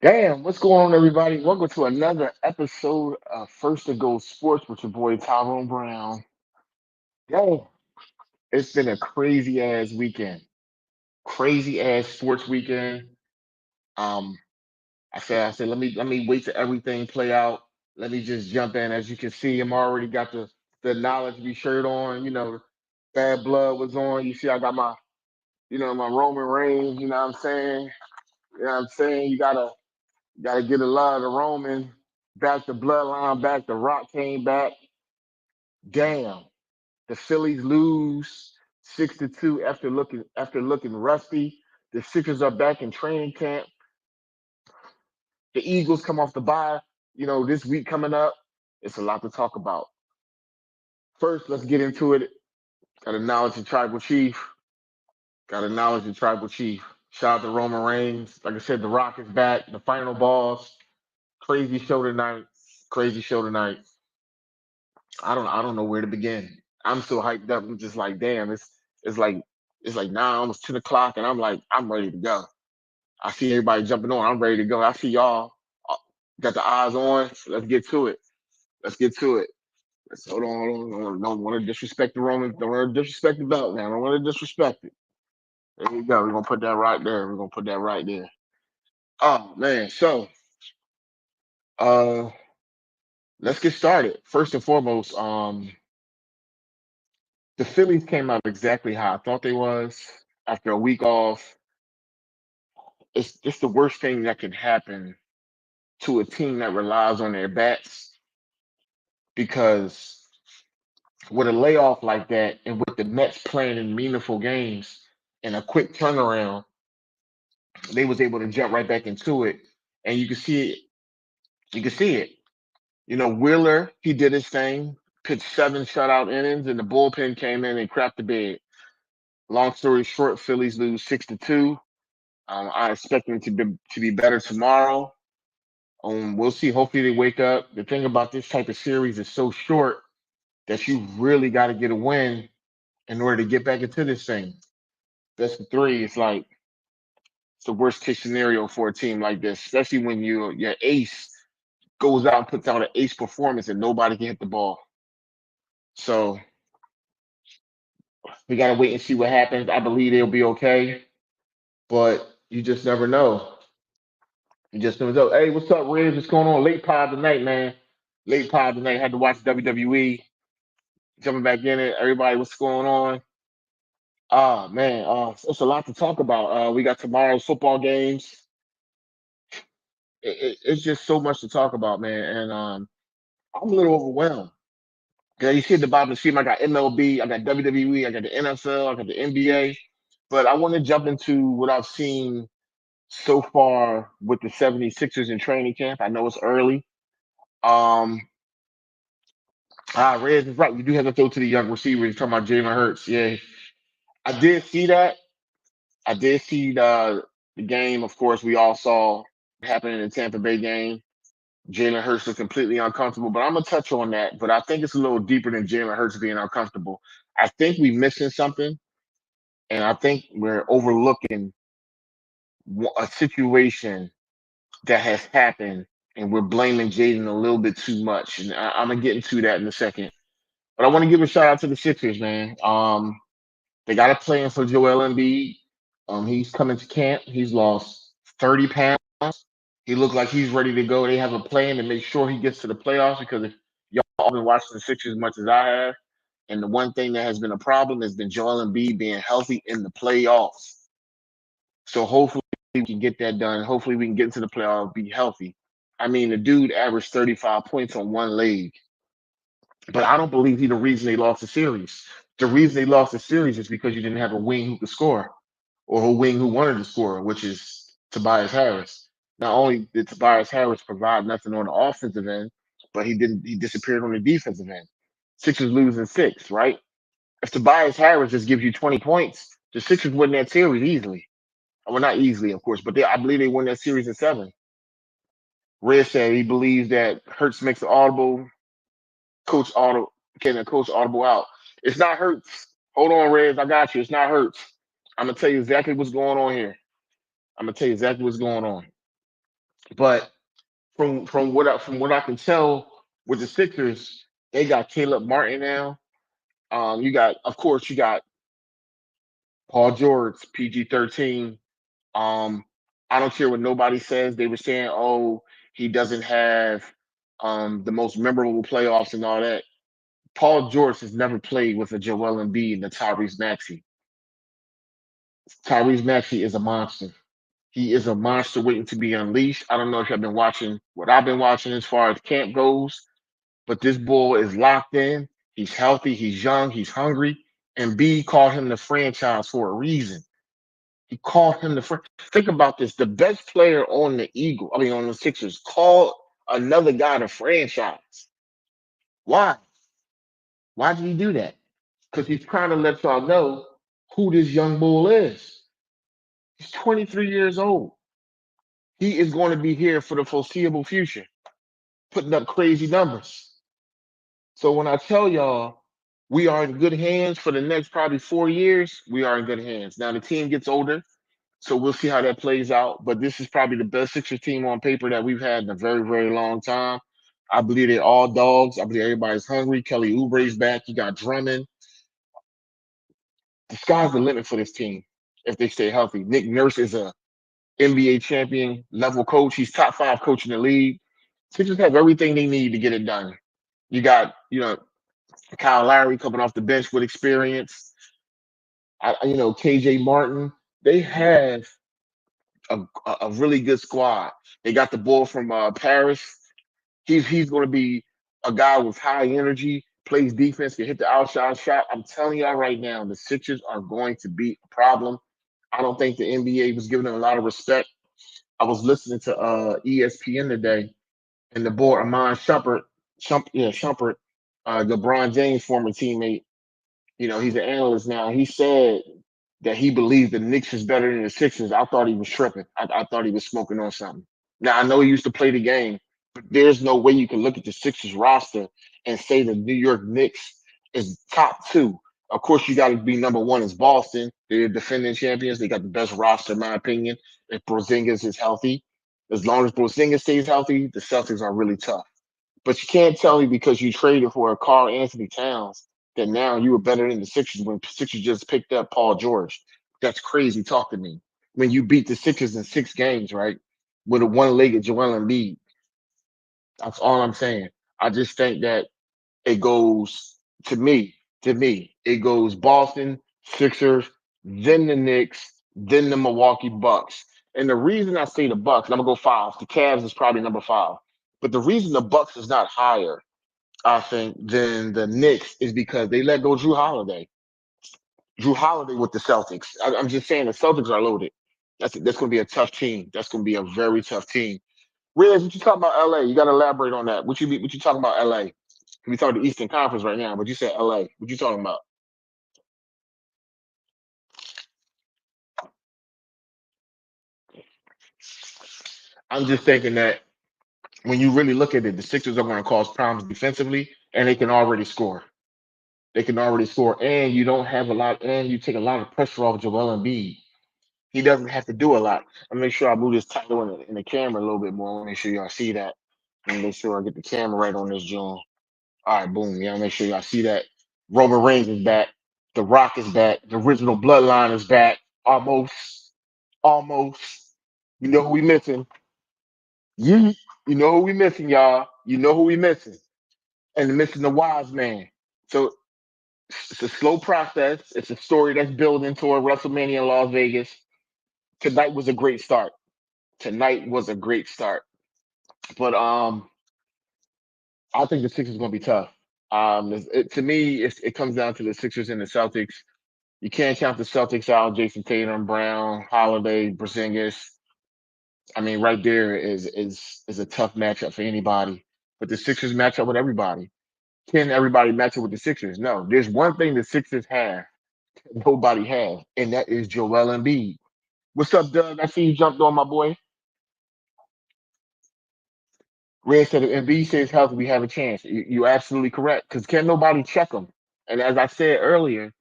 Damn, what's going on, everybody? Welcome to another episode of First to Go Sports with your boy Tyrone Brown. Yo, it's been a crazy ass weekend, crazy ass sports weekend. Um, I said, let me wait till everything play out. Let me just jump in. As you can see, I'm already got the knowledge me shirt on. Bad blood was on. You see, I got my Roman Reigns. You know what I'm saying? You know what I'm saying? You gotta get a lot of the Roman back. The bloodline back. The Rock came back. Damn, the Phillies lose 6-2 after looking rusty. The Sixers are back in training camp. The Eagles come off the bye. This week coming up, it's a lot to talk about. First, let's get into it. Got to acknowledge the tribal chief. Got to acknowledge the tribal chief. Shout out to Roman Reigns. Like I said, the Rock is back. The final balls. Crazy show tonight. Crazy show tonight. I don't know where to begin. I'm so hyped up. I'm just like, damn, it's like it's like now almost 10 o'clock, and I'm like, I'm ready to go. I see everybody jumping on. I'm ready to go. I see y'all got the eyes on. So let's get to it. Let's get to it. Hold on. Don't want to disrespect the Roman. Don't want to disrespect the belt now. Don't want to disrespect it. There you go. We're gonna put that right there. We're gonna put that right there. Oh man. So uh let's get started. First and foremost, the Phillies came out exactly how I thought they was after a week off. It's the worst thing that can happen to a team that relies on their bats because with a layoff like that and with the Mets playing in meaningful games and a quick turnaround, they was able to jump right back into it. And you can see it. You can see it. Wheeler, he did his thing, pitched 7 shutout innings, and the bullpen came in and crapped the bed. Long story short, Phillies lose 6-2. I expect them to be better tomorrow. We'll see. Hopefully they wake up. The thing about this type of series is so short that you really got to get a win in order to get back into this thing. That's the three. It's the worst case scenario for a team like this, especially when your ace goes out and puts out an ace performance and nobody can hit the ball. So we got to wait and see what happens. I believe they'll be okay, but you just never know. You just never know. Hey, what's up, Riz? What's going on? Late pod tonight, man. Late pod tonight. Had to watch WWE. Jumping back in it. Everybody, what's going on? Man, it's a lot to talk about. We got tomorrow's football games. It's just so much to talk about, man. And I'm a little overwhelmed. Yeah, you see at the bottom of the screen, I got MLB, I got WWE, I got the NFL, I got the NBA. But I want to jump into what I've seen so far with the 76ers in training camp. I know it's early. Um, Rez is right. We do have to throw to the young receivers. Talking about Jalen Hurts. Yeah, I did see that. I did see the game. Of course, we all saw what happened in the Tampa Bay game. Jalen Hurts was completely uncomfortable, but I'm gonna touch on that. But I think it's a little deeper than Jalen Hurts being uncomfortable. I think we're missing something, and I think we're overlooking a situation that has happened, and we're blaming Jaden a little bit too much. And I'm gonna get into that in a second. But I want to give a shout out to the Sixers, man. They got a plan for Joel Embiid. He's coming to camp. He's lost 30 pounds. He looked like he's ready to go. They have a plan to make sure he gets to the playoffs because if y'all all been watching the Sixers as much as I have, and the one thing that has been a problem has been Joel Embiid being healthy in the playoffs. So hopefully we can get that done. Hopefully we can get into the playoffs, be healthy. I mean, the dude averaged 35 points on one leg, but I don't believe he's the reason they lost the series. The reason they lost the series is because you didn't have a wing who could score or a wing who wanted to score, which is Tobias Harris. Not only did Tobias Harris provide nothing on the offensive end, but he disappeared on the defensive end. Sixers losing six, right? If Tobias Harris just gives you 20 points, the Sixers win that series easily. Well, not easily, of course, but I believe they won that series in seven. Red said he believes that Hurts makes the audible, coach audible, can a coach audible out. It's not Hurts. Hold on, Reds. I got you. It's not Hurts. I'm gonna tell you exactly what's going on here. I'm gonna tell you exactly what's going on. But from what I can tell with the Sixers, they got Caleb Martin now. You got, of course, you got Paul George, PG-13. Um, I don't care what nobody says. They were saying, oh, he doesn't have the most memorable playoffs and all that. Paul George has never played with a Joel Embiid and a Tyrese Maxey. Tyrese Maxey is a monster. He is a monster waiting to be unleashed. I don't know if you've been watching what I've been watching as far as camp goes, but this bull is locked in. He's healthy. He's young. He's hungry. And B called him the franchise for a reason. He called him the think about this. The best player on the on the Sixers, called another guy the franchise. Why? Why did he do that? Because he's trying to let y'all know who this young bull is. He's 23 years old. He is going to be here for the foreseeable future, putting up crazy numbers. So when I tell y'all we are in good hands for the next probably 4 years, we are in good hands. Now the team gets older, so we'll see how that plays out. But this is probably the best Sixers team on paper that we've had in a very, very long time. I believe they're all dogs. I believe everybody's hungry. Kelly Oubre's back. You got Drummond. The sky's the limit for this team if they stay healthy. Nick Nurse is a NBA champion level coach. He's top five coach in the league. Sixers have everything they need to get it done. You got, Kyle Lowry coming off the bench with experience. KJ Martin. They have a really good squad. They got the ball from Paris. He's going to be a guy with high energy, plays defense, can hit the outside shot. I'm telling y'all right now, the Sixers are going to be a problem. I don't think the NBA was giving them a lot of respect. I was listening to ESPN today, and the boy Amon Shumpert, LeBron James' former teammate. He's an analyst now. He said that he believes the Knicks is better than the Sixers. I thought he was tripping. I thought he was smoking on something. Now I know he used to play the game, but there's no way you can look at the Sixers roster and say the New York Knicks is top two. Of course, you got to be number one is Boston. They're defending champions. They got the best roster, in my opinion. If Porzingis is healthy, as long as Porzingis stays healthy, the Celtics are really tough. But you can't tell me because you traded for a Carl Anthony Towns that now you were better than the Sixers when Sixers just picked up Paul George. That's crazy talk to me. When you beat the Sixers in 6 games, right? With a one-legged Joel Embiid. That's all I'm saying. I just think that it goes it goes Boston, Sixers, then the Knicks, then the Milwaukee Bucks. And the reason I say the Bucks, and I'm gonna go five. The Cavs is probably number five. But the reason the Bucks is not higher, I think, than the Knicks is because they let go Drew Holiday. Drew Holiday with the Celtics. I'm just saying the Celtics are loaded. That's going to be a tough team. That's going to be a very tough team. Riz, what you talking about LA? You got to elaborate on that. What you talking about LA? We talking the Eastern Conference right now, but you said LA. What you talking about? I'm just thinking that when you really look at it, the Sixers are going to cause problems defensively, and they can already score. They can already score, and you don't have a lot, and you take a lot of pressure off Joel Embiid. He doesn't have to do a lot. I'll make sure I move this title in the camera a little bit more. I want to make sure y'all see that. And make sure I get the camera right on this joint. All right, boom. Yeah, make sure y'all see that. Roman Reigns is back. The Rock is back. The original Bloodline is back. Almost. Almost. You know who we missing? You you know who we missing, y'all. You know who we missing. And missing the wise man. So it's a slow process. It's a story that's building toward WrestleMania in Las Vegas. Tonight was a great start. Tonight was a great start. But I think the Sixers going to be tough. To me, it comes down to the Sixers and the Celtics. You can't count the Celtics out. Jason Tatum, Brown, Holiday, Porzingis. I mean, right there is a tough matchup for anybody. But the Sixers match up with everybody. Can everybody match up with the Sixers? No. There's one thing the Sixers have that nobody has, and that is Joel Embiid. What's up, Doug? I see you jumped on, my boy. Red said if Embiid stays healthy, we have a chance. You're absolutely correct because can nobody check him? And as I said earlier,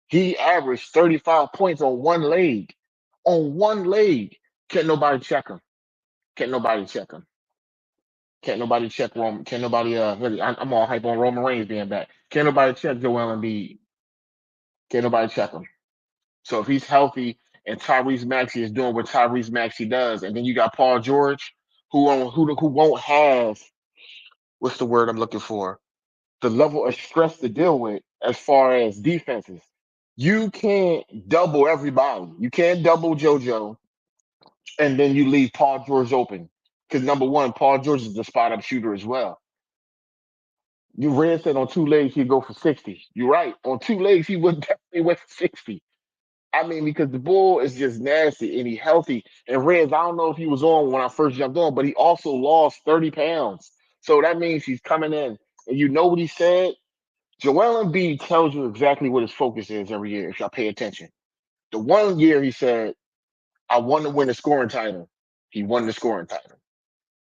he averaged 35 points on one leg. On one leg, can't nobody check him. Can't nobody check him. Can't nobody check Roman. Can't nobody really. I'm all hype on Roman Reigns being back. Can't nobody check Joel Embiid. Can't nobody check him. So if he's healthy and Tyrese Maxey is doing what Tyrese Maxey does, and then you got Paul George, who won't have what's the word I'm looking for? The level of stress to deal with as far as defenses. You can't double everybody. You can't double JoJo and then you leave Paul George open. Because number one, Paul George is a spot up shooter as well. You ran said on two legs he'd go for 60. You're right. On two legs, he would definitely went for 60. I mean, because the bull is just nasty and he healthy. And Reds, I don't know if he was on when I first jumped on, but he also lost 30 pounds. So that means he's coming in. And you know what he said? Joel Embiid tells you exactly what his focus is every year, if y'all pay attention. The one year he said, I want to win the scoring title. He won the scoring title.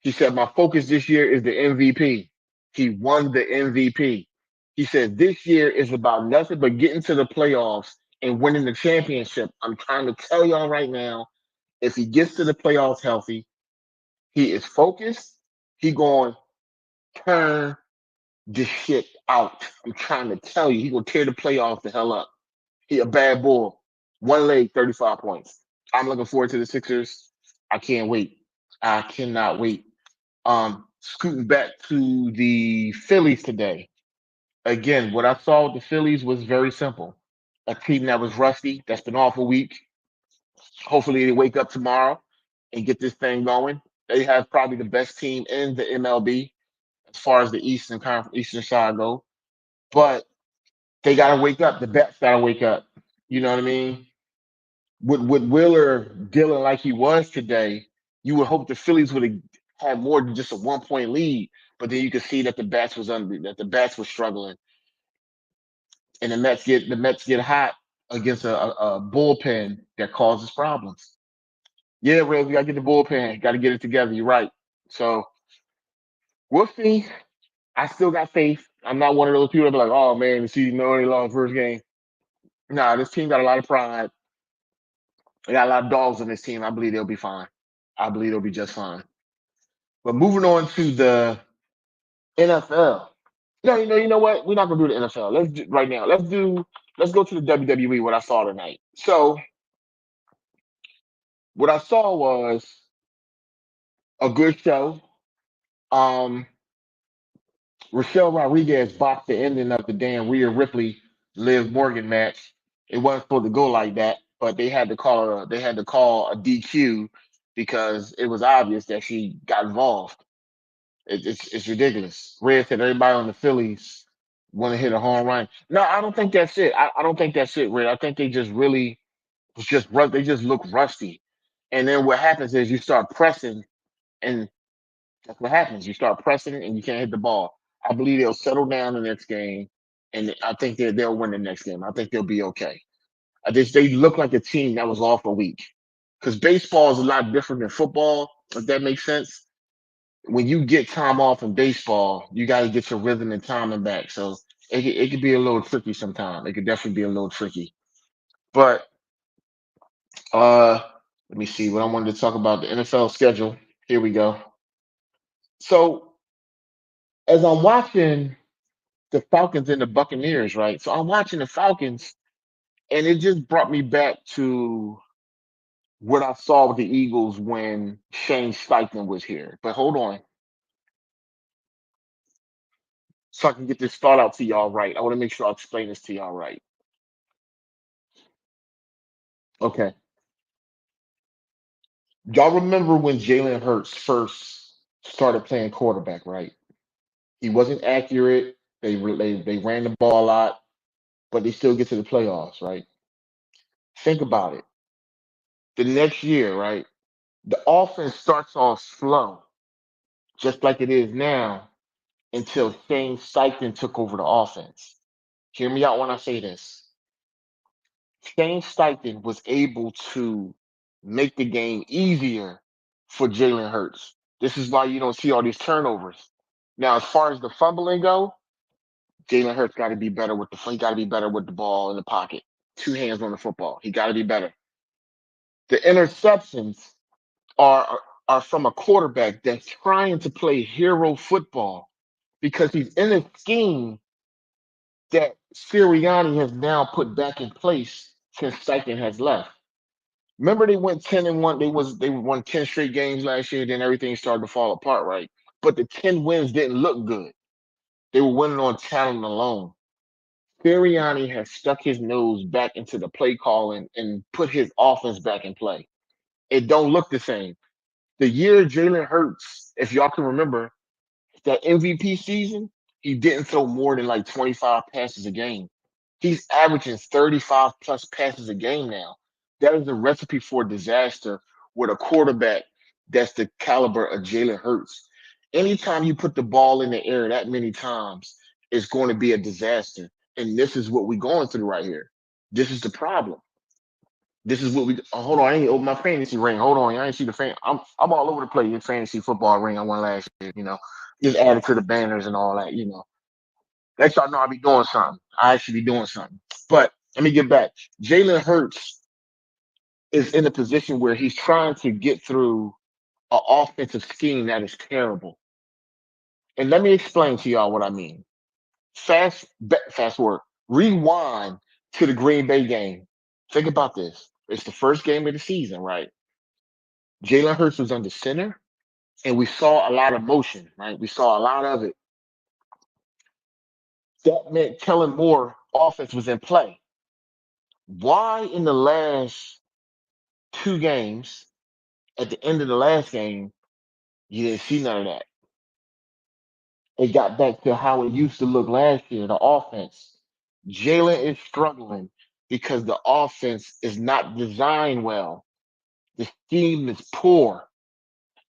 He said, my focus this year is the MVP. He won the MVP. He said, this year is about nothing but getting to the playoffs and winning the championship. I'm trying to tell y'all right now, if he gets to the playoffs healthy, he is focused. He going to turn this shit out. I'm trying to tell you, he going to tear the playoffs the hell up. He a bad bull. One leg, 35 points. I'm looking forward to the Sixers. I can't wait. I cannot wait. Scooting back to the Phillies today. Again, what I saw with the Phillies was very simple. A team that was rusty, that's been off a week. Hopefully they wake up tomorrow and get this thing going. They have probably the best team in the MLB as far as the Eastern side go. But they gotta wake up. The bats gotta wake up. You know what I mean? With Wheeler dealing like he was today, you would hope the Phillies would have had more than just a 1 point lead. But then you could see that the bats were struggling, and the Mets get hot against a bullpen that causes problems. Yeah, Reds, we gotta get the bullpen, gotta get it together. You're right. So we'll see. I still got faith. I'm not one of those people that be like, oh man, the season already lost first game. Nah, this team got a lot of pride. They got a lot of dogs on this team. I believe they'll be fine. I believe they'll be just fine. But moving on to the NFL. No, you know what? We're not gonna do the NFL. Let's do right now. Let's go to the WWE. What I saw tonight. So what I saw was a good show. Um, Rochelle Rodriguez boxed the ending of the damn Rhea Ripley Liv Morgan match. It wasn't supposed to go like that, but they had to call a DQ because it was obvious that she got involved. It's ridiculous. Red said everybody on the Phillies want to hit a home run. No, I don't think that's it. I don't think that's it, Red. I think they just really it's just they just look rusty. And then what happens is you start pressing, and that's what happens. You start pressing and you can't hit the ball. I believe they'll settle down the next game, and I think they'll win the next game. I think they'll be okay. They look like a team that was off a week because baseball is a lot different than football. If that makes sense, when you get time off in baseball, you got to get your rhythm and timing back. So it could be a little tricky sometimes. It could definitely be a little tricky. But uh, let me see what I wanted to talk about the NFL schedule. Here we go. So as I'm watching the Falcons and the Buccaneers, right? So I'm watching the Falcons, and it just brought me back to what I saw with the Eagles when Shane Steichen was here. But hold on, so I can get this thought out to y'all right. I want to make sure I explain this to y'all right. Okay. Y'all remember when Jalen Hurts first started playing quarterback, right? He wasn't accurate. They ran the ball a lot, but they still get to the playoffs, right? Think about it. The next year, right? The offense starts off slow, just like it is now, until Shane Steichen took over the offense. Hear me out when I say this. Shane Steichen was able to make the game easier for Jalen Hurts. This is why you don't see all these turnovers. Now, as far as the fumbling go, Jalen Hurts got to be better with he got to be better with the ball in the pocket, two hands on the football. He got to be better. The interceptions are are from a quarterback that's trying to play hero football because he's in a scheme that Sirianni has now put back in place since Steichen has left. Remember, they went 10-1. They won 10 straight games last year. Then everything started to fall apart, right? But the 10 wins didn't look good. They were winning on talent alone. Sirianni has stuck his nose back into the play calling and put his offense back in play. It don't look the same. The year Jalen Hurts, if y'all can remember, that MVP season, he didn't throw more than like 25 passes a game. He's averaging 35 plus passes a game now. That is a recipe for disaster with a quarterback that's the caliber of Jalen Hurts. Anytime you put the ball in the air that many times, it's going to be a disaster. And this is what we're going through right here. This is the problem. This is what we hold on. I ain't open my fantasy ring. Hold on, I ain't see the fan. I'm all over the place. Your fantasy football ring I won last year. Just added to the banners and all that. Let y'all know I be doing something. I actually be doing something. But let me get back. Jalen Hurts is in a position where he's trying to get through an offensive scheme that is terrible. And let me explain to y'all what I mean. Fast forward. Rewind to the Green Bay game. Think about this. It's the first game of the season, right? Jalen Hurts was under center, and we saw a lot of motion, right? We saw a lot of it. That meant Kellen Moore offense was in play. Why in the last two games, at the end of the last game, you didn't see none of that? It got back to how it used to look last year, the offense. Jalen is struggling because the offense is not designed well. The scheme is poor.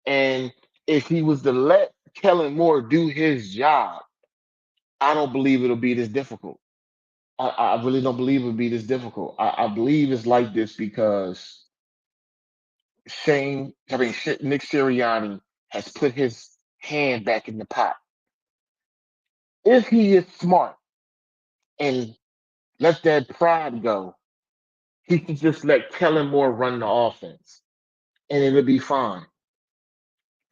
And if he was to let Kellen Moore do his job, I don't believe it'll be this difficult. I really don't believe it'll be this difficult. I believe it's like this because Nick Sirianni has put his hand back in the pot. If he is smart and let that pride go, he can just let Kellen Moore run the offense and it'll be fine.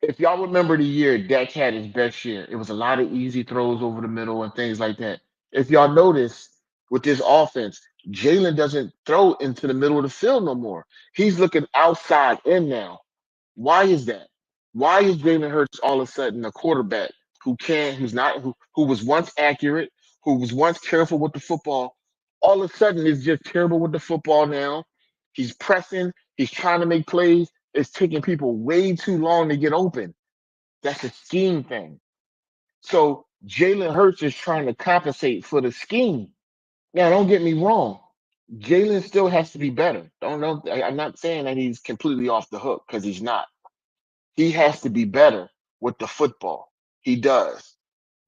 If y'all remember the year Dak had his best year, it was a lot of easy throws over the middle and things like that. If y'all notice with this offense, Jalen doesn't throw into the middle of the field no more. He's looking outside in now. Why is that? Why is Jalen Hurts all of a sudden a quarterback who's not, who was once accurate, who was once careful with the football, all of a sudden is just terrible with the football now? He's pressing, he's trying to make plays. It's taking people way too long to get open. That's a scheme thing. So Jalen Hurts is trying to compensate for the scheme. Now, don't get me wrong. Jalen still has to be better. I'm not saying that he's completely off the hook because he's not. He has to be better with the football. He does.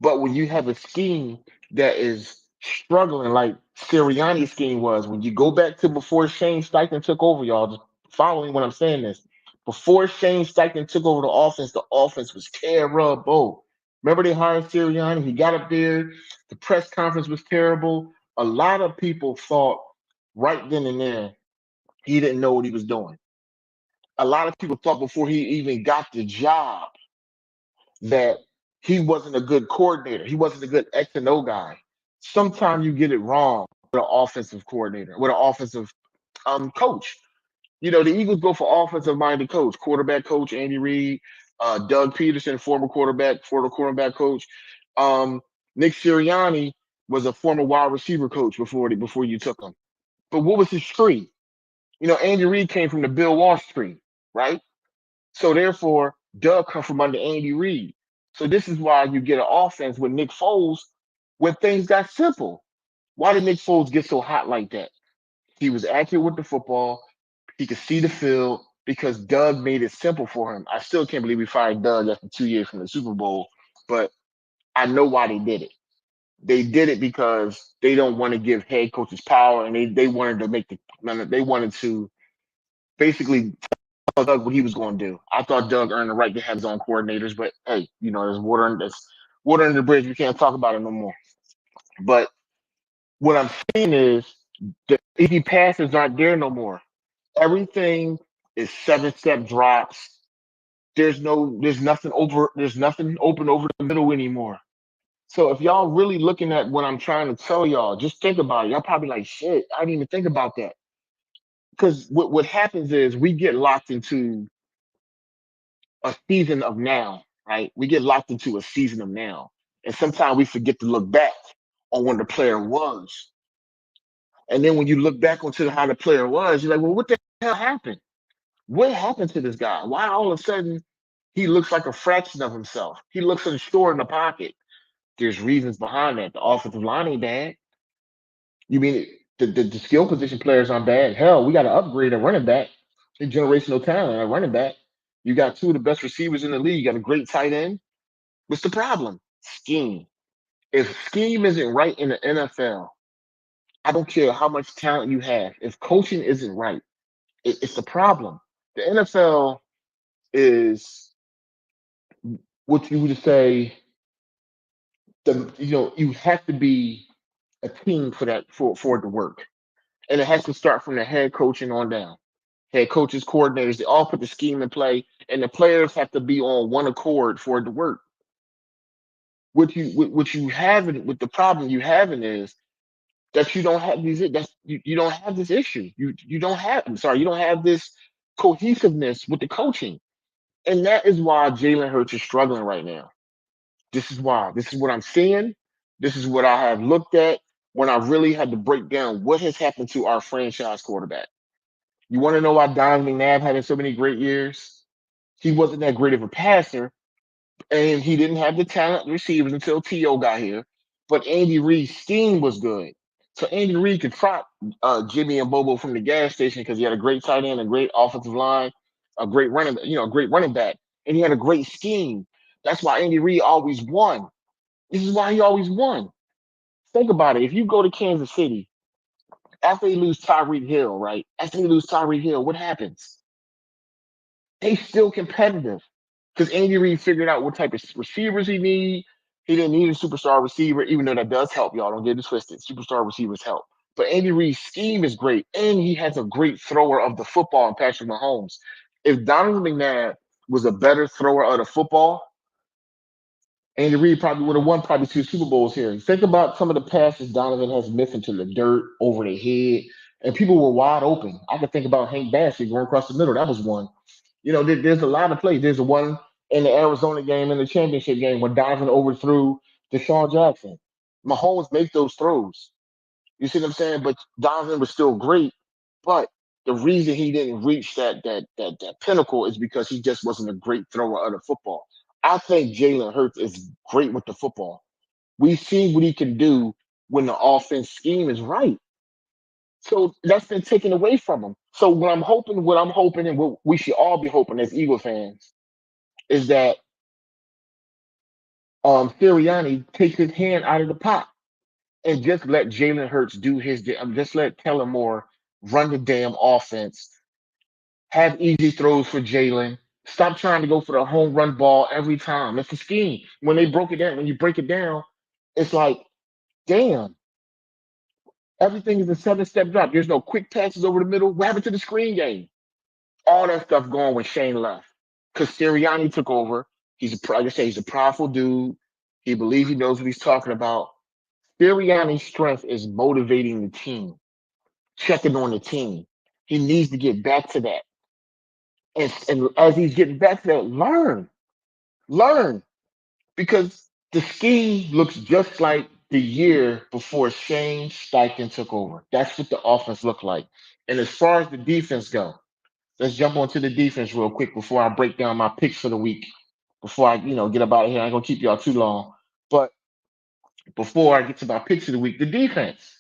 But when you have a scheme that is struggling like Sirianni's scheme was, when you go back to before Shane Steichen took over, y'all, just following what I'm saying is, before Shane Steichen took over the offense was terrible. Remember they hired Sirianni? He got up there. The press conference was terrible. A lot of people thought right then and there he didn't know what he was doing. A lot of people thought before he even got the job that he wasn't a good coordinator. He wasn't a good X and O guy. Sometimes you get it wrong with an offensive coordinator, with an offensive coach. The Eagles go for offensive minded coach, quarterback coach Andy Reid, Doug Peterson, former quarterback coach. Nick Sirianni was a former wide receiver coach before you took him. But what was his tree? Andy Reid came from the Bill Walsh tree, right? So therefore, Doug come from under Andy Reid. So this is why you get an offense with Nick Foles when things got simple. Why did Nick Foles get so hot like that? He was accurate with the football. He could see the field because Doug made it simple for him. I still can't believe we fired Doug after 2 years from the Super Bowl, but I know why they did it. They did it because they don't want to give head coaches power, and they wanted to they wanted to basically Doug what he was going to do. I thought Doug earned the right to have his own coordinators, but hey, there's water under the bridge. We can't talk about it no more. But what I'm saying is the easy passes aren't there no more. Everything is 7-step drops. there's nothing open over the middle anymore. So if y'all really looking at what I'm trying to tell y'all, just think about it. Y'all probably like, shit, I didn't even think about that. Because what happens is we get locked into a season of now, right? We get locked into a season of now. And sometimes we forget to look back on when the player was. And then when you look back onto how the player was, you're like, well, what the hell happened? What happened to this guy? Why all of a sudden he looks like a fraction of himself? He looks unsure in the pocket. There's reasons behind that. The offensive line ain't bad. You mean the skill position players aren't bad? Hell, we got to upgrade a running back, a generational talent, a running back. You got two of the best receivers in the league. You got a great tight end. What's the problem? Scheme. If scheme isn't right in the NFL, I don't care how much talent you have. If coaching isn't right, it's the problem. The NFL is what you would say. You have to be a team for that for it to work, and it has to start from the head coaching on down. Head coaches, coordinators, they all put the scheme in play, and the players have to be on one accord for it to work. What you having with the problem you having is that you don't have these that's you don't have this issue. You don't have I'm sorry, you don't have this cohesiveness with the coaching. And that is why Jalen Hurts is struggling right now. This is why. This is what I'm seeing. This is what I have looked at when I really had to break down what has happened to our franchise quarterback. You want to know why Donovan McNabb had so many great years? He wasn't that great of a passer, and he didn't have the talent receivers until T.O. got here. But Andy Reid's scheme was good. So Andy Reid could trot Jimmy and Bobo from the gas station because he had a great tight end, a great offensive line, a great running back, and he had a great scheme. That's why Andy Reid always won. This is why he always won. Think about it. If you go to Kansas City after they lose Tyreek Hill, right? After they lose Tyreek Hill, what happens? They still competitive because Andy Reid figured out what type of receivers he need. He didn't need a superstar receiver, even though that does help. Y'all don't get it twisted. Superstar receivers help, but Andy Reid's scheme is great, and he has a great thrower of the football in Patrick Mahomes. If Donovan McNabb was a better thrower of the football, Andy Reid probably would have won probably two Super Bowls here. Think about some of the passes Donovan has missed into the dirt, over the head, and people were wide open. I could think about Hank Bassett going across the middle. That was one. There's a lot of plays. There's the one in the Arizona game, in the championship game, where Donovan overthrew Deshaun Jackson. Mahomes make those throws. You see what I'm saying? But Donovan was still great. But the reason he didn't reach that pinnacle is because he just wasn't a great thrower of the football. I think Jalen Hurts is great with the football. We see what he can do when the offense scheme is right. So that's been taken away from him. So what I'm hoping, and what we should all be hoping as Eagle fans is that Sirianni takes his hand out of the pot and just let Jalen Hurts do just let Kellen Moore run the damn offense, have easy throws for Jalen. Stop trying to go for the home run ball every time. It's a scheme. When you break it down, it's like, damn, everything is a 7-step drop. There's no quick passes over the middle. What happened to the screen game? All that stuff going when Shane left. Because Sirianni took over. Like I say, he's a powerful dude. He believes he knows what he's talking about. Sirianni's strength is motivating the team, checking on the team. He needs to get back to that. And as he's getting back to that, learn. Because the scheme looks just like the year before Shane Steichen took over. That's what the offense looked like. And as far as the defense go, let's jump onto the defense real quick before I break down my picks for the week. Before I, get up out of here, I ain't gonna keep y'all too long. But before I get to my picks of the week, the defense.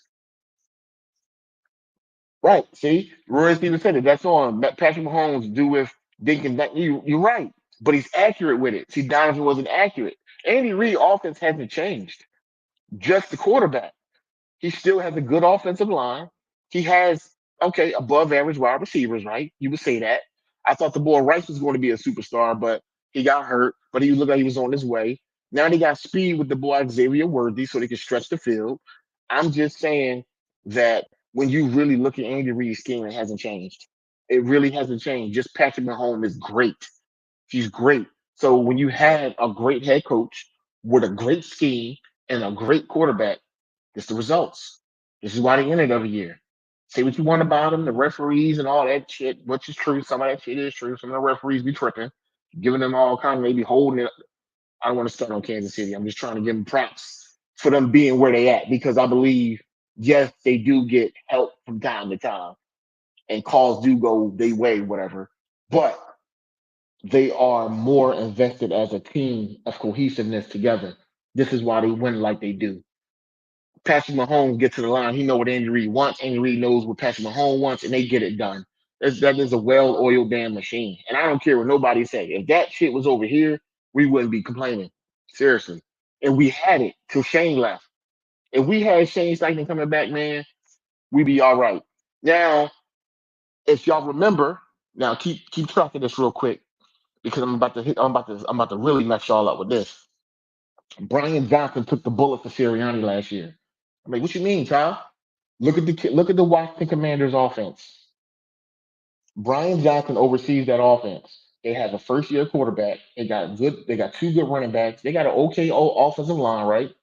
Right. See, Roy Steven said it. That's on. Patrick Mahomes do with thinking that you're right, but he's accurate with it. See, Donovan wasn't accurate. Andy Reid offense hasn't changed. Just the quarterback. He still has a good offensive line. He has above average wide receivers, right? You would say that. I thought the boy Rice was going to be a superstar, but he got hurt. But he looked like he was on his way. Now they got speed with the boy Xavier Worthy, so they can stretch the field. I'm just saying that when you really look at Andy Reid's scheme, it hasn't changed. It really hasn't changed. Just Patrick Mahomes is great. She's great. So when you have a great head coach with a great scheme and a great quarterback, it's the results. This is why they end it every year. Say what you want about them, the referees and all that shit, which is true. Some of that shit is true. Some of the referees be tripping, giving them all kind of maybe holding it. I don't want to start on Kansas City. I'm just trying to give them props for them being where they at because I believe, yes, they do get help from time to time and calls do go their way, whatever. But they are more invested as a team of cohesiveness together. This is why they win like they do. Patrick Mahomes gets to the line. He know what Andy Reid wants. Andy Reid knows what Patrick Mahomes wants, and they get it done. That is a well-oiled damn machine. And I don't care what nobody say. If that shit was over here, we wouldn't be complaining. Seriously. And we had it till Shane left. If we had Shane Steichen coming back, man, we'd be all right. Now, if y'all remember, now keep track of this real quick because I'm about to really mess y'all up with this. Brian Johnson took the bullet for Sirianni last year. I'm like, what you mean, Kyle? Look at the Washington Commanders offense. Brian Johnson oversees that offense. They have a first year quarterback. They got two good running backs. They got an okay offensive line, right?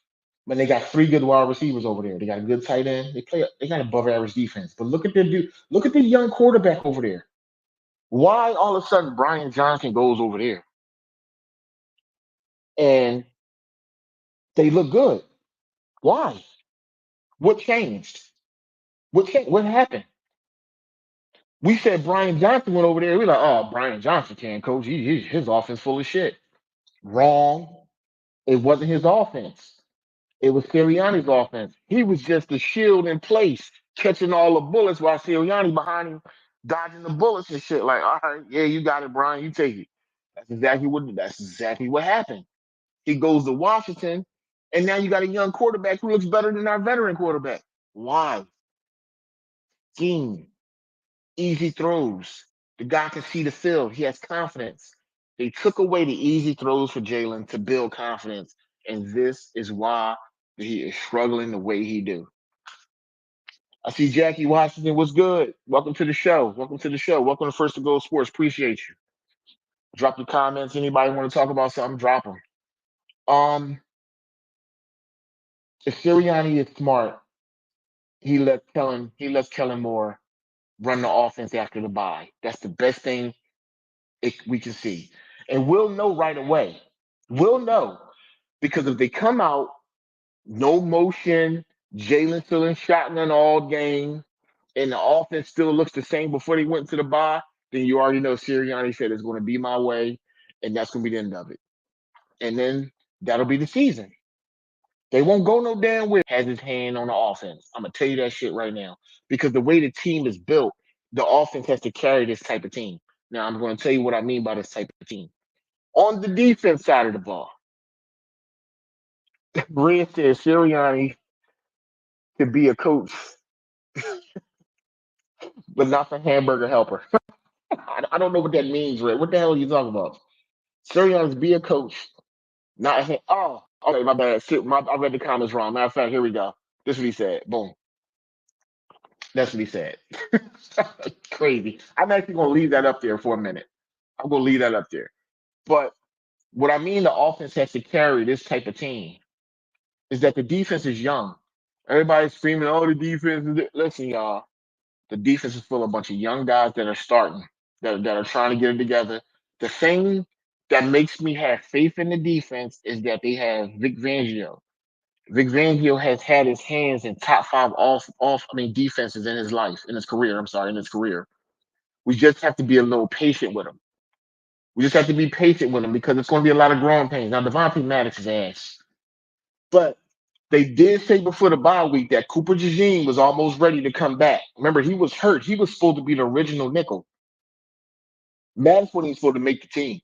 But they got three good wide receivers over there. They got a good tight end. They got above average defense. But look at the young quarterback over there. Why all of a sudden Brian Johnson goes over there and they look good? Why? What changed? What happened? We said Brian Johnson went over there. We like, oh, Brian Johnson can't coach. His offense full of shit. Wrong. It wasn't his offense. It was Sirianni's offense. He was just the shield in place, catching all the bullets while Sirianni behind him, dodging the bullets and shit. Like, all right, yeah, you got it, Brian. You take it. That's exactly what happened. He goes to Washington, and now you got a young quarterback who looks better than our veteran quarterback. Why? Scheme, easy throws. The guy can see the field. He has confidence. They took away the easy throws for Jalen to build confidence, and this is why he is struggling the way he do. I see Jackie Washington. What's good? Welcome to the show. Welcome to the show. Welcome to First to Go Sports. Appreciate you. Drop your comments. Anybody want to talk about something? Drop them. Um, if Sirianni is smart, he lets Kellen Moore run the offense after the bye. That's the best thing we can see. And we'll know right away. We'll know because if they come out, no motion, Jalen still in shotgun all game, and the offense still looks the same before they went to the bye, then you already know Sirianni said it's going to be my way, and that's going to be the end of it. And then that'll be the season. They won't go no damn where has his hand on the offense. I'm gonna tell you that shit right now. Because the way the team is built, the offense has to carry this type of team. Now I'm gonna tell you what I mean by this type of team. On the defense side of the ball, Red says Sirianni could be a coach, but not the hamburger helper. I don't know what that means, Red. What the hell are you talking about? Sirianni's be a coach, not a oh, okay, my bad. I read the comments wrong. Matter of fact, here we go. This is what he said. Boom. That's what he said. Crazy. I'm actually going to leave that up there for a minute. I'm going to leave that up there. But what I mean, the offense has to carry this type of team is that the defense is young. Everybody's screaming, "Oh, the defense!" Listen, y'all, the defense is full of a bunch of young guys that are starting, that are trying to get it together. The thing that makes me have faith in the defense is that they have Vic Fangio. Vic Fangio has had his hands in top five defenses in his life, in his career. I'm sorry, in his career. We just have to be a little patient with him. We just have to be patient with him because it's going to be a lot of growing pains. Now, Devontae Maddox is ass. But they did say before the bye week that Cooper DeJean was almost ready to come back. Remember, he was hurt. He was supposed to be the original nickel. Maddox wasn't supposed to make the team.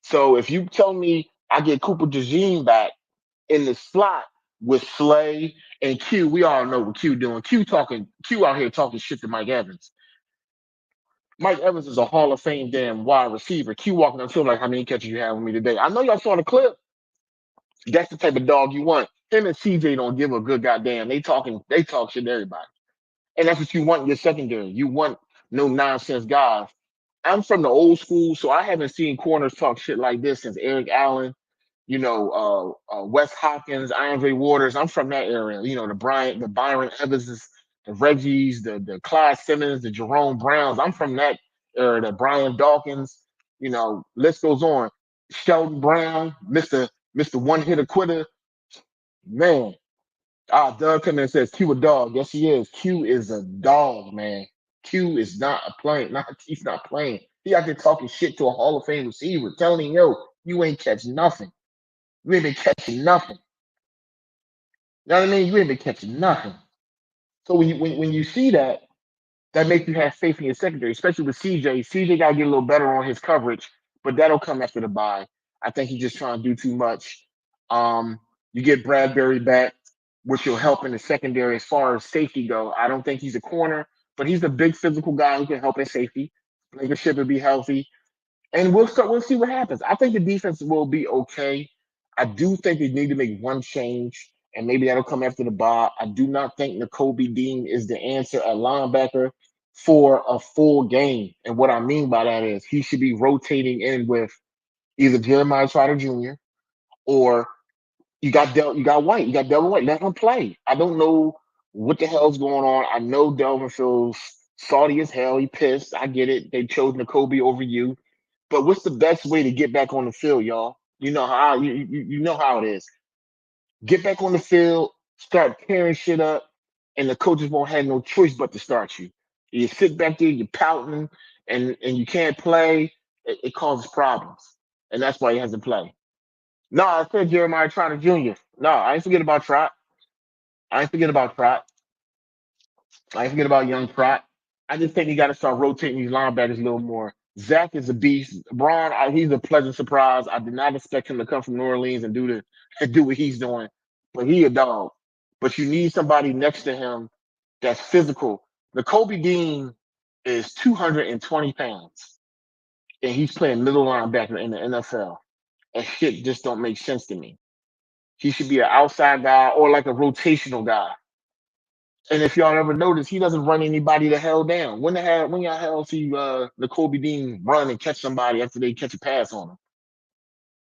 So if you tell me I get Cooper DeJean back in the slot with Slay and Q, we all know what Q doing. Q out here talking shit to Mike Evans. Mike Evans is a Hall of Fame damn wide receiver. Q walking up to him like, how many catches you have with me today? I know y'all saw the clip. That's the type of dog you want. Him and CJ don't give a good goddamn. They talk shit to everybody. And that's what you want in your secondary. You want no nonsense guys. I'm from the old school, so I haven't seen corners talk shit like this since Eric Allen, Wes Hopkins, Andre Waters. I'm from that area. The Byron Evanses, the Reggies, the Clyde Simmons, the Jerome Browns. I'm from that era. The Brian Dawkins. List goes on. Sheldon Brown, Mister One Hitter Quitter. Man, Doug come in and says Q a dog. Yes, he is. Q is a dog, man. Q is not a plane. He's not playing. He out there talking shit to a Hall of Fame receiver, telling him, yo, you ain't catch nothing. You ain't been catching nothing. You know what I mean? You ain't been catching nothing. So when you see that, that makes you have faith in your secondary, especially with CJ. CJ got to get a little better on his coverage, but that'll come after the bye. I think he's just trying to do too much. You get Bradbury back, which will help in the secondary as far as safety go. I don't think he's a corner, but he's a big physical guy who can help in safety. Blankenship will be healthy, and we'll see what happens. I think the defense will be okay. I do think they need to make one change, and maybe that'll come after the bye. I do not think N'Kobe Dean is the answer at linebacker for a full game. And what I mean by that is he should be rotating in with either Jeremiah Trotter Jr. or you got White. You got Delvin White. Let him play. I don't know what the hell's going on. I know Delvin feels salty as hell. He pissed. I get it. They chose N'Kobe over you. But what's the best way to get back on the field, y'all? You know how it is. Get back on the field, start tearing shit up, and the coaches won't have no choice but to start you. You sit back there, you're pouting, and you can't play. It causes problems, and that's why he hasn't played. No, I said Jeremiah Trotter Jr. No, I ain't forget about Trot. I ain't forget about Trot. I ain't forget about young Trot. I just think you got to start rotating these linebackers a little more. Zach is a beast. Braun, he's a pleasant surprise. I did not expect him to come from New Orleans and do what he's doing, but he a dog. But you need somebody next to him that's physical. The Kobe Dean is 220 pounds, and he's playing middle linebacker in the NFL. And shit just don't make sense to me. He should be an outside guy or like a rotational guy. And if y'all ever notice, he doesn't run anybody the hell down. When y'all hell see the Kobe Dean run and catch somebody after they catch a pass on him?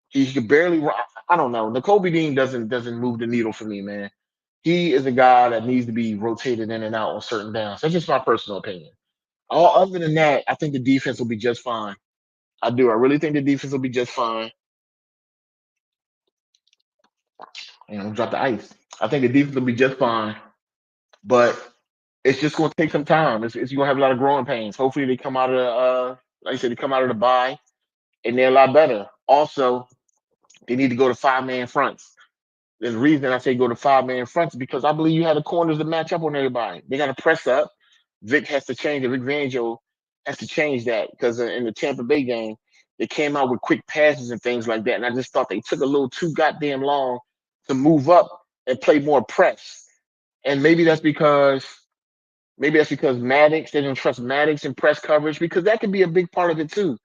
He could barely run. I don't know. The Kobe Dean doesn't move the needle for me, man. He is a guy that needs to be rotated in and out on certain downs. That's just my personal opinion. All other than that, I think the defense will be just fine. I do. I really think the defense will be just fine. Drop the ice. I think the defense will be just fine, but it's just going to take some time. You're going to have a lot of growing pains. Hopefully, they come out of like I said, they come out of the bye and they're a lot better. Also, they need to go to 5-man fronts. There's a reason I say go to 5-man fronts because I believe you have the corners to match up on everybody. They got to press up. Vic has to change it. Vic Fangio has to change that because in the Tampa Bay game, they came out with quick passes and things like that. And I just thought they took a little too goddamn long to move up and play more press. And maybe that's because Maddox, they didn't trust Maddox in press coverage because that could be a big part of it too.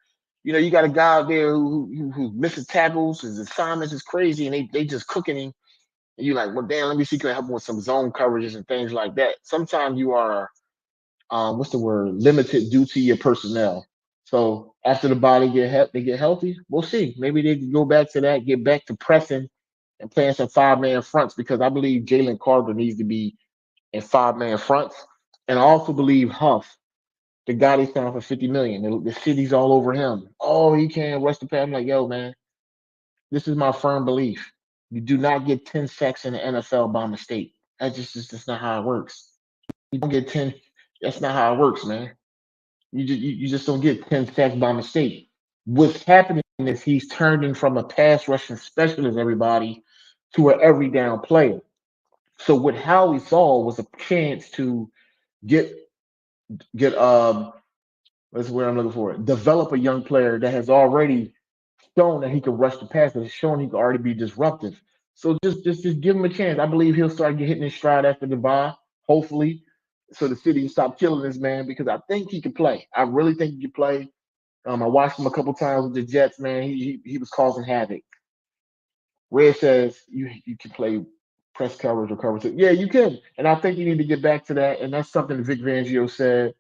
You got a guy out there who misses tackles, his assignments is crazy, and they just cooking him. And you're like, well, damn, let me see, can I help him with some zone coverages and things like that. Sometimes you are, what's the word, limited due to your personnel. So after the body they get healthy, we'll see. Maybe they can go back to that, get back to pressing and playing some 5-man fronts because I believe Jalen Carter needs to be in 5-man fronts. And I also believe Huff, the guy they signed for 50 million, the city's all over him. Oh, he can't rush the pass. I'm like, yo, man, this is my firm belief. You do not get 10 sacks in the NFL by mistake. That's not how it works. You don't get 10. That's not how it works, man. You just don't get 10 sacks by mistake. What's happening is he's turning from a pass rushing specialist, everybody, to an every down player. So what Howie saw was a chance to get get that's where I'm looking for it. Develop a young player that has already shown that he can rush the passer, has shown he can already be disruptive. So just give him a chance. I believe he'll start hitting his stride after the bye, hopefully, so the city can stop killing this man because I think he can play. I really think he can play. I watched him a couple times with the Jets, man. He was causing havoc. Red says you can play press coverage or coverage. Yeah, you can. And I think you need to get back to that. And that's something Vic Fangio said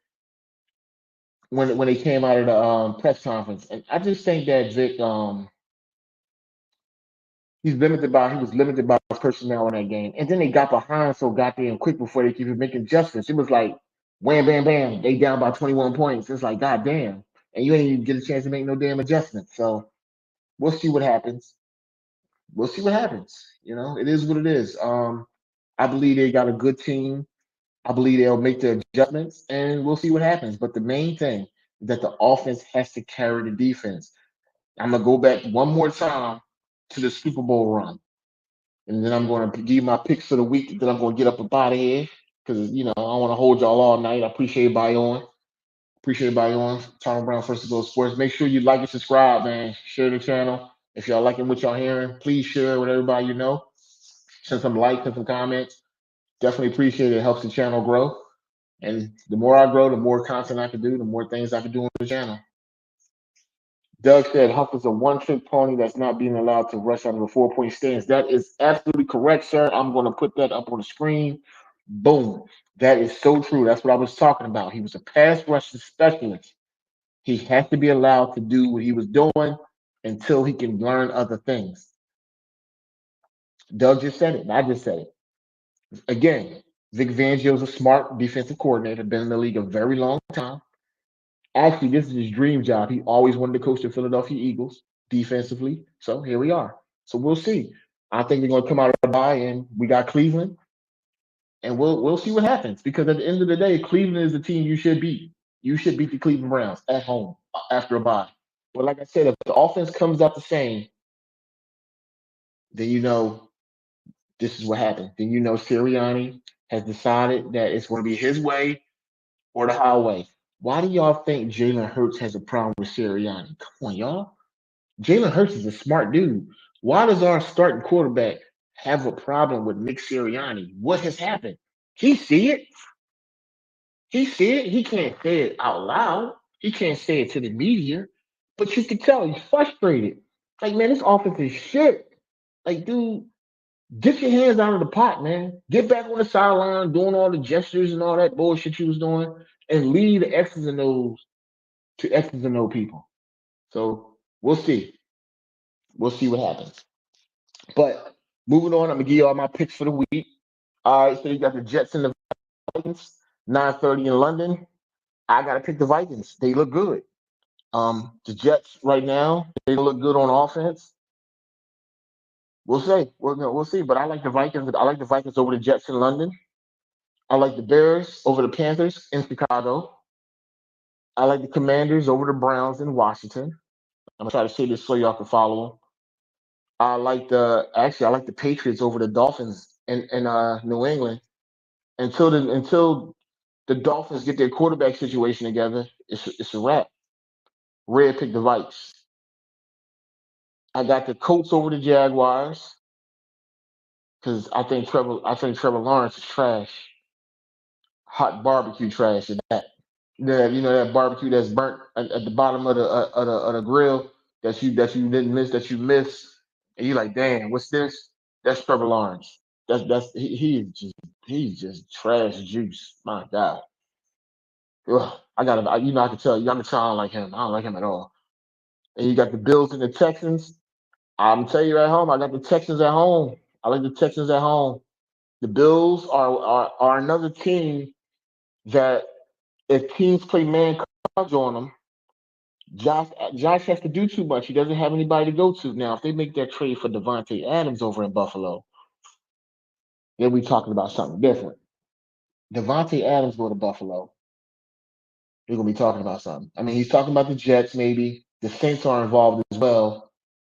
when they came out of the press conference, and I just think that Vic he was limited by his personnel in that game, and then they got behind so goddamn quick before they could even make adjustments. It was like wham bam bam, they down by 21 points. It's like goddamn, and you ain't even get a chance to make no damn adjustments. So we'll see what happens. We'll see what happens. You know, it is what it is. I believe they got a good team. I believe they'll make the adjustments, and we'll see what happens. But the main thing is that the offense has to carry the defense. I'm gonna go back one more time to the Super Bowl run, and then I'm going to give you my picks for the week. Then I'm going to get up and out of here because I don't want to hold y'all all night. I appreciate everybody on. Appreciate everybody on. Tom Brown First to Go Sports. Make sure you like and subscribe, man. Share the channel. If y'all liking what y'all hearing, please share with everybody you know. Send some likes and some comments. Definitely appreciate it. It helps the channel grow. And the more I grow, the more content I can do, the more things I can do on the channel. Doug said Huff is a one-trick pony that's not being allowed to rush out of the 4-point stance. That is absolutely correct, sir. I'm going to put that up on the screen. Boom. That is so true. That's what I was talking about. He was a pass rush specialist. He has to be allowed to do what he was doing until he can learn other things. Doug just said it, and I just said it. Again, Vic Fangio is a smart defensive coordinator, been in the league a very long time. Actually, this is his dream job. He always wanted to coach the Philadelphia Eagles defensively. So here we are. So we'll see. I think they're going to come out of the bye, and we got Cleveland, and we'll see what happens. Because at the end of the day, Cleveland is the team you should beat. You should beat the Cleveland Browns at home after a bye. But like I said, if the offense comes out the same, then this is what happened. Then Sirianni has decided that it's going to be his way or the highway. Why do y'all think Jalen Hurts has a problem with Sirianni? Come on, y'all. Jalen Hurts is a smart dude. Why does our starting quarterback have a problem with Nick Sirianni? What has happened? He see it. He see it. He can't say it out loud. He can't say it to the media, but you can tell he's frustrated. Like, man, this offense is shit. Like, dude, get your hands out of the pot, man. Get back on the sideline, doing all the gestures and all that bullshit you was doing, and lead the X's and O's to X's and O people. So we'll see. We'll see what happens. But moving on, I'm gonna give you all my picks for the week. All right, so you got the Jets and the Vikings, 9:30 in London. I gotta pick the Vikings. They look good. The Jets right now, they look good on offense. We'll see. We'll see. But I like the Vikings. I like the Vikings over the Jets in London. I like the Bears over the Panthers in Chicago. I like the Commanders over the Browns in Washington. I'm gonna try to say this so y'all can follow them. I like the Patriots over the Dolphins in New England. Until the Dolphins get their quarterback situation together, it's a wrap. Red pick the Vikes. I got the Colts over the Jaguars because I think Trevor Lawrence is trash. Hot barbecue trash at that. That barbecue that's burnt at the bottom of the grill that you didn't miss that you missed, and you're like, damn, what's this? That's Trevor Lawrence. He's just trash juice. My God. Ugh, I can tell you, I'm a child like him. I don't like him at all. And you got the Bills and the Texans. I'm telling you at home, I got the Texans at home. I like the Texans at home. The Bills are another team that if teams play man coverage on them, Josh has to do too much. He doesn't have anybody to go to. Now, if they make that trade for Devontae Adams over in Buffalo, then we talking about something different. Devontae Adams go to Buffalo, we're gonna be talking about something. I mean, he's talking about the Jets, maybe. The Saints are involved as well.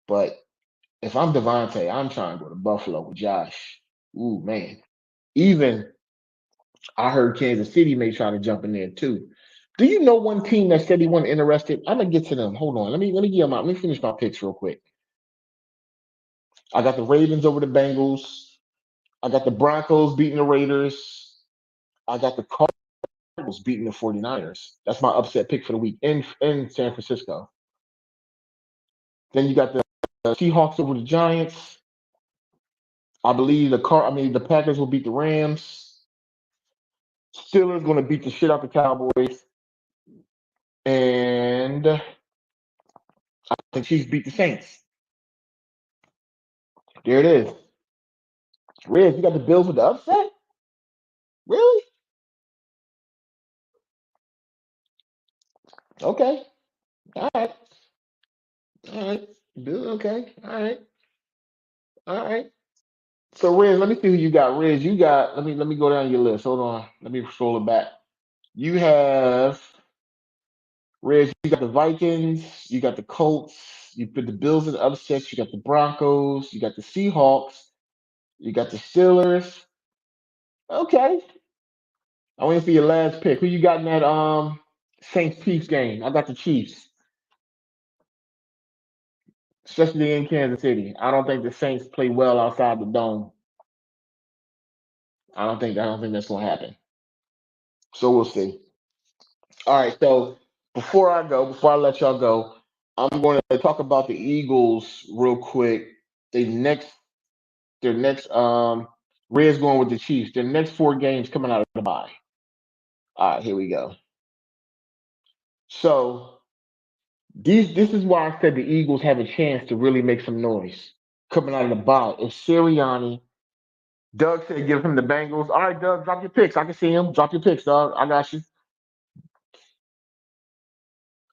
But if I'm Devontae, I'm trying to go to Buffalo with Josh. Ooh, man. Even I heard Kansas City may try to jump in there too. Do you know one team that said he wasn't interested? I'm gonna get to them. Hold on. Let me finish my picks real quick. I got the Ravens over the Bengals. I got the Broncos beating the Raiders. I got the Cardinals beating the 49ers. That's my upset pick for the week in San Francisco. Then you got the Seahawks over the Giants. I believe the Packers will beat the Rams. Steelers going to beat the shit out the Cowboys. And the Chiefs beat the Saints. There it is. Riz, you got the Bills with the upset? Really? Okay. All right. All right. Bill, okay. All right. All right. So Riz, let me see who you got. Riz, you got let me go down your list. Hold on. Let me scroll it back. You have Riz, you got the Vikings, you got the Colts, you put the Bills in the upsets, you got the Broncos, you got the Seahawks, you got the Steelers. Okay. I'm waiting for your last pick. Who you got in that Saints Chiefs game? I got the Chiefs, especially in Kansas City. I don't think the Saints play well outside the dome. I don't think that's gonna happen. So we'll see. All right, so before I let y'all go, I'm going to talk about the Eagles real quick. They next their next Red's going with the Chiefs. Their next four games coming out of the bye. All right, here we go. So this is why I said the Eagles have a chance to really make some noise coming out of the bye. If Sirianni, Doug said give him the Bengals. All right, Doug, drop your picks. I can see him. Drop your picks, dog. I got you.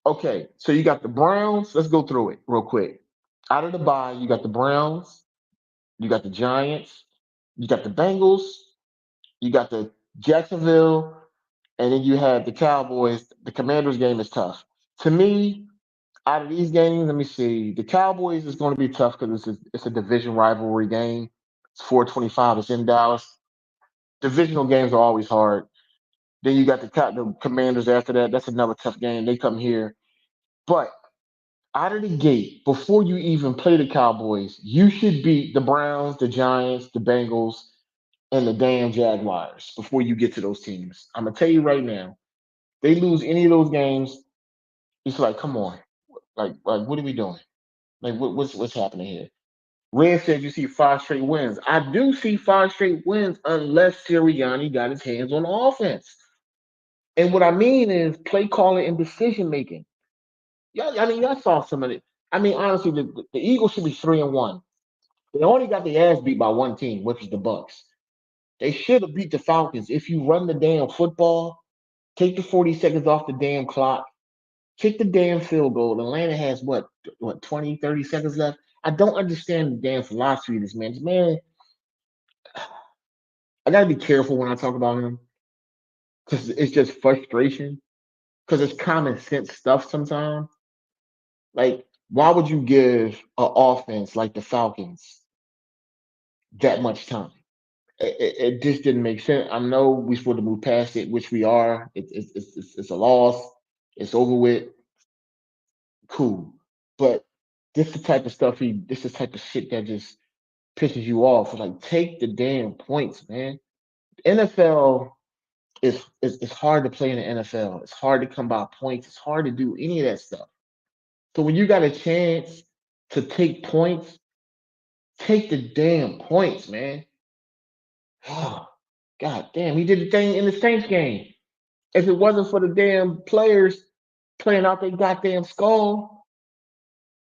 Okay, so you got the Browns. Let's go through it real quick. Out of the bye, you got the Browns, you got the Giants, you got the Bengals, you got the Jacksonville, and then you have the Cowboys. The Commanders game is tough. To me, out of these games, let me see. The Cowboys is going to be tough because it's a division rivalry game. It's 425. It's in Dallas. Divisional games are always hard. Then you got the Commanders after that. That's another tough game. They come here. But out of the gate, before you even play the Cowboys, you should beat the Browns, the Giants, the Bengals, and the damn Jaguars before you get to those teams. I'm gonna tell you right now, they lose any of those games, it's like, come on, like what are we doing? Like what's happening here? Red said you see five straight wins. I do see five straight wins unless Sirianni got his hands on the offense. And what I mean is play calling and decision making. Yeah, I mean, y'all saw some of it. I mean, honestly, the Eagles should be 3-1. They only got the ass beat by one team, which is the Bucks. They should have beat the Falcons. If you run the damn football, take the 40 seconds off the damn clock, kick the damn field goal. Atlanta has what 20, 30 seconds left. I don't understand the damn philosophy of this man. This man, I gotta be careful when I talk about him because it's just frustration. Because it's common sense stuff sometimes. Like, why would you give an offense like the Falcons that much time? It just didn't make sense. I know we're supposed to move past it, which we are. It's a loss. It's over with. Cool. But this is the type of shit that just pisses you off. Like, take the damn points, man. NFL is hard to play in the NFL. It's hard to come by points. It's hard to do any of that stuff. So when you got a chance to take points, take the damn points, man. God damn, he did the thing in the Saints game. If it wasn't for the damn players playing out their goddamn skull,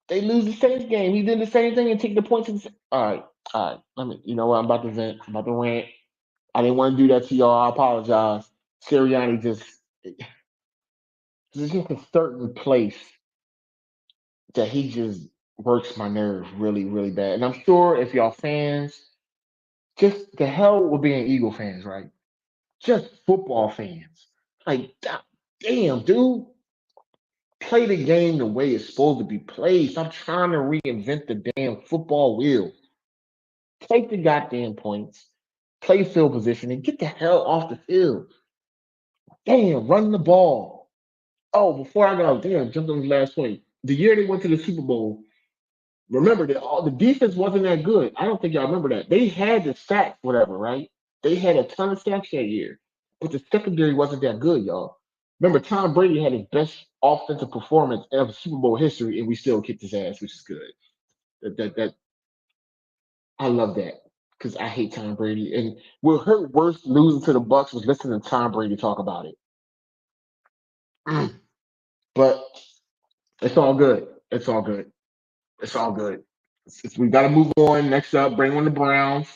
they lose the Saints game. He did the same thing and take the points. All right, all right. Let me. You know what? I'm about to vent. I'm about to rant. I didn't want to do that to y'all. I apologize. Sirianni just there's just a certain place that he just works my nerves really, really bad. And I'm sure if y'all fans, just the hell with being Eagle fans, right? Just football fans. Like, damn, dude, play the game the way it's supposed to be played. Stop trying to reinvent the damn football wheel. Take the goddamn points, play field position, and get the hell off the field. Damn, run the ball. Oh, before I go, damn, jumped on the last point. The year they went to the Super Bowl, remember that all the defense wasn't that good. I don't think y'all remember that. They had the sacks, whatever, right? They had a ton of sacks that year, but the secondary wasn't that good, y'all. Remember, Tom Brady had his best offensive performance of Super Bowl history, and we still kicked his ass, which is good. That I love that because I hate Tom Brady, and what hurt worse losing to the Bucks was listening to Tom Brady talk about it. Mm. But it's all good. It's all good. It's all good. We got to move on. Next up, bring on the Browns.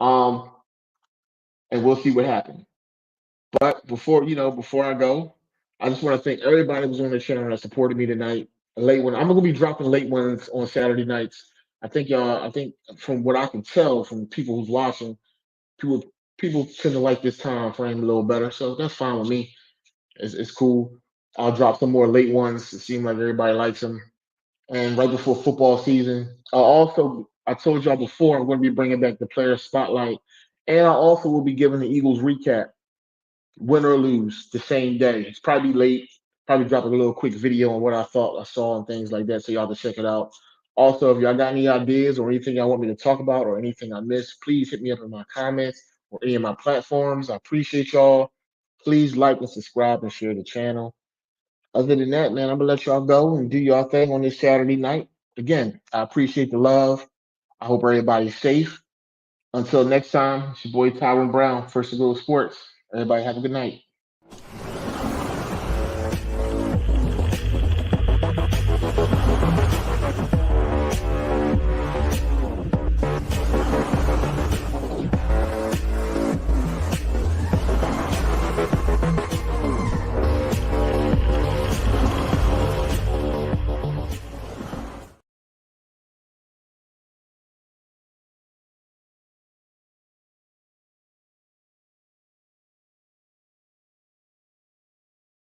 Um, and we'll see what happens. But before I go, I just want to thank everybody who was on the channel that supported me tonight. A late one. I'm gonna be dropping late ones on Saturday nights. I think from what I can tell from people who's watching, people people tend to like this time frame a little better. So that's fine with me. It's cool. I'll drop some more late ones. It seems like everybody likes them. And right before football season, I told y'all before I'm going to be bringing back the player spotlight, and I also will be giving the Eagles recap, win or lose, the same day. It's probably late. Probably dropping a little quick video on what I thought I saw and things like that, so y'all can check it out. Also, if y'all got any ideas or anything y'all want me to talk about or anything I missed, please hit me up in my comments or any of my platforms. I appreciate y'all. Please like and subscribe and share the channel. Other than that, man, I'm gonna let y'all go and do y'all thing on this Saturday night. Again, I appreciate the love. I hope everybody's safe. Until next time, it's your boy Tyron Brown, First to Go Sports. Everybody have a good night.